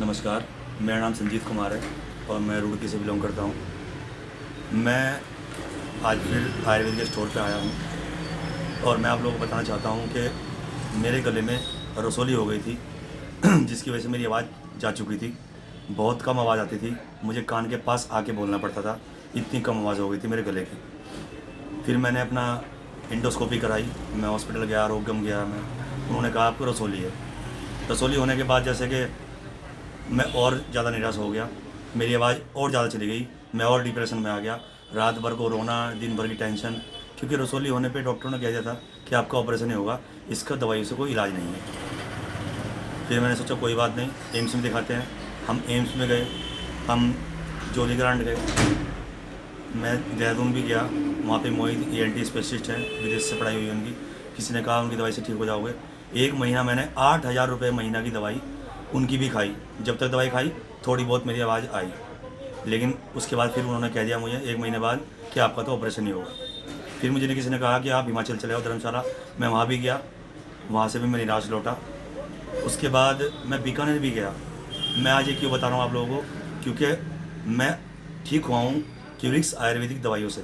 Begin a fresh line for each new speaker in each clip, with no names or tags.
नमस्कार, मेरा नाम संजीत कुमार है और मैं रुड़की से बिलोंग करता हूँ। मैं आज फिर आयुर्वेद के स्टोर पे आया हूँ और मैं आप लोगों को बताना चाहता हूँ कि मेरे गले में रसोली हो गई थी जिसकी वजह से मेरी आवाज़ जा चुकी थी। बहुत कम आवाज़ आती थी, मुझे कान के पास आके बोलना पड़ता था, इतनी कम आवाज़ हो गई थी मेरे गले की। फिर मैंने अपना एंडोस्कोपी कराई, मैं हॉस्पिटल गया, आरोग्यम गया मैं, उन्होंने कहा आपको रसोली है। रसोली होने के बाद जैसे कि मैं और ज़्यादा निराश हो गया, मेरी आवाज़ और ज़्यादा चली गई, मैं और डिप्रेशन में आ गया। रात भर को रोना, दिन भर की टेंशन, क्योंकि रसोली होने पे डॉक्टरों ने कह दिया था कि आपका ऑपरेशन ही होगा, इसका दवाई से कोई इलाज नहीं है। फिर मैंने सोचा कोई बात नहीं, एम्स में दिखाते हैं। हम एम्स में गए, हम जोली ग्रांट गए, मैं देहरादून भी गया, वहाँ पे मोहित ENT स्पेशलिस्ट हैं, विदेश से पढ़ाई हुई है उनकी। किसी ने कहा उनकी दवाई से ठीक हो जाओगे। 1 महीना मैंने 8,000 रुपये महीना की दवाई उनकी भी खाई। जब तक दवाई खाई थोड़ी बहुत मेरी आवाज़ आई, लेकिन उसके बाद फिर उन्होंने कह दिया मुझे 1 महीने बाद कि आपका तो ऑपरेशन ही होगा। फिर मुझे किसी ने कहा कि आप हिमाचल चले जाओ, धर्मशाला। मैं वहाँ भी गया, वहाँ से भी मैं निराश लौटा। उसके बाद मैं बीकानेर भी गया। मैं आज ये क्यों बता रहा हूँ आप लोगों को, क्योंकि मैं ठीक हुआ हूँ क्यूरिक्स आयुर्वेदिक दवाइयों से,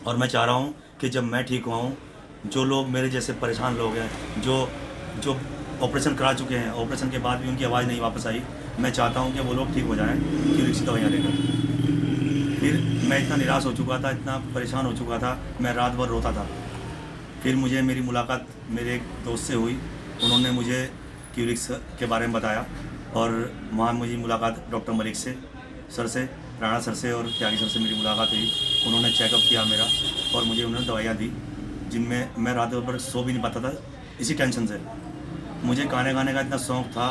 और मैं चाह रहा हूँ कि जब मैं ठीक हुआ हूँ, जो लोग मेरे जैसे परेशान लोग हैं, जो ऑपरेशन करा चुके हैं, ऑपरेशन के बाद भी उनकी आवाज़ नहीं वापस आई, मैं चाहता हूँ कि वो लोग ठीक हो जाएं क्यूरिक्स की दवाइयाँ लेकर। फिर मैं इतना निराश हो चुका था, इतना परेशान हो चुका था, मैं रात भर रोता था। फिर मुझे मेरी मुलाकात मेरे एक दोस्त से हुई, उन्होंने मुझे क्यूरिक्स के बारे में बताया, और वहाँ मुझी मुलाकात डॉक्टर मलिक से सर से, राणा सर से और त्यागी सर से मेरी मुलाकात हुई। उन्होंने चेकअप किया मेरा और मुझे उन्होंने दवाइयाँ दी, जिनमें मैं रात भर सो भी नहीं पाता था इसी टेंशन से। मुझे गाने गाने का इतना शौक़ था,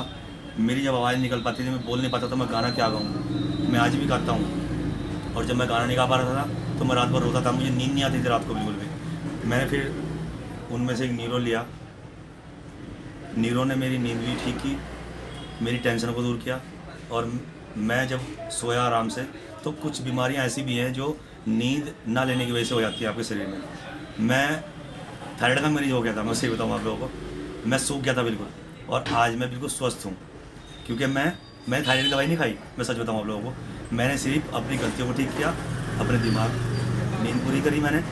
मेरी जब आवाज़ निकल पाती थी, मैं बोल नहीं पाता था, मैं गाना क्या गाऊँ। मैं आज भी गाता हूँ, और जब मैं गाना नहीं गा पा रहा था तो मैं रात भर रोता था, मुझे नींद नहीं आती थी रात को बिल्कुल भी। मैंने फिर उनमें से एक नीरो लिया, नीरो ने मेरी नींद भी ठीक की, मेरी टेंशन को दूर किया। और मैं जब सोया आराम से, तो कुछ बीमारियां ऐसी भी हैं जो नींद ना लेने की वजह से हो जाती है आपके शरीर में। मैं थायराइड का मरीज हो गया था, मैं सही बताऊँ आप लोगों को, मैं सूख गया था बिल्कुल, और आज मैं बिल्कुल स्वस्थ हूँ, क्योंकि मैं थायराइड की दवाई नहीं खाई। मैं सच बताऊँ आप लोगों को, मैंने सिर्फ अपनी गलतियों को ठीक किया, अपने दिमाग, नींद पूरी करी मैंने,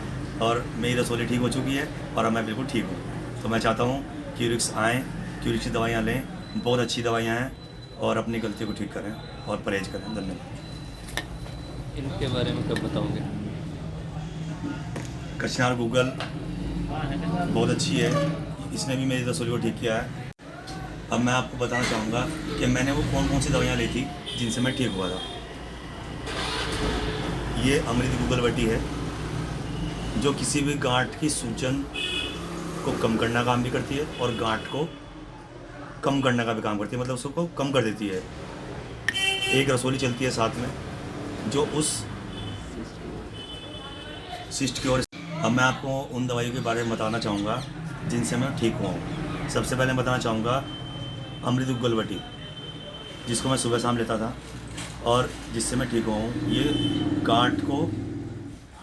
और मेरी रसोली ठीक हो चुकी है, और अब मैं बिल्कुल ठीक हूँ। तो मैं चाहता हूँ क्यूरिक्स आएँ, क्यूरिक्स की दवाइयाँ लें, बहुत अच्छी दवाइयाँ हैं, और अपनी गलतियों को ठीक करें और परहेज करें। धन्यवाद।
इनके बारे में कब बताओगे?
कचनार गूगल बहुत अच्छी है, इसने भी मेरी रसोली को ठीक किया है। अब मैं आपको बताना चाहूँगा कि मैंने वो कौन कौन सी दवाइयाँ ली थी जिनसे मैं ठीक हुआ था। ये अमृत गूगलवटी है, जो किसी भी गांठ की सूजन को कम करने का काम भी करती है, और गांठ को कम करने का भी काम करती है, मतलब उसको कम कर देती है। एक रसोली चलती है साथ में, जो उस सिस्ट की ओर। अब मैं आपको उन दवाइयों के बारे में बताना चाहूँगा जिनसे मैं ठीक हुआ हूँ। सबसे पहले बताना चाहूँगा अमृत गूगलवटी, जिसको मैं सुबह शाम लेता था और जिससे मैं ठीक हुआ हूँ। ये गांठ को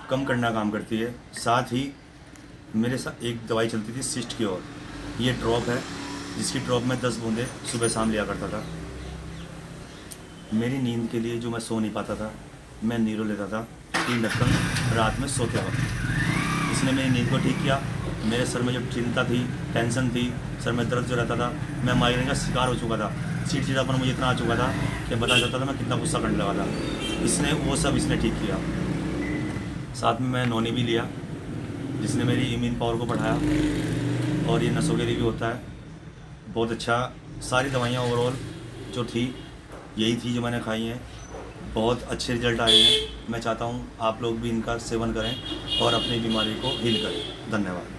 कम करने का काम करती है। साथ ही मेरे साथ एक दवाई चलती थी सिस्ट की ओर, ये ड्रॉप है, जिसकी ड्रॉप में 10 बूंदे सुबह शाम लिया करता था। मेरी नींद के लिए जो मैं सो नहीं पाता था, मैं नीरो लेता था 3 ढक्कन रात में सोते वक्त। इसने मेरी नींद को ठीक किया। मेरे सर में जो चिंता थी, टेंशन थी, सर में दर्द जो रहता था, मैं माइग्रेन का शिकार हो चुका था। चिड़चिड़ापन मुझे इतना आ चुका था कि पता चलता था मैं कितना गुस्सा करने लगा था। इसने ठीक किया। साथ में मैं नोनी भी लिया, जिसने मेरी इम्यून पावर को बढ़ाया, और ये नसों के लिए भी होता है, बहुत अच्छा। सारी दवाइयाँ ओवरऑल जो थी यही थी जो मैंने खाई हैं, बहुत अच्छे रिजल्ट आए हैं। मैं चाहता हूँ आप लोग भी इनका सेवन करें और अपनी बीमारी को हील करें। धन्यवाद।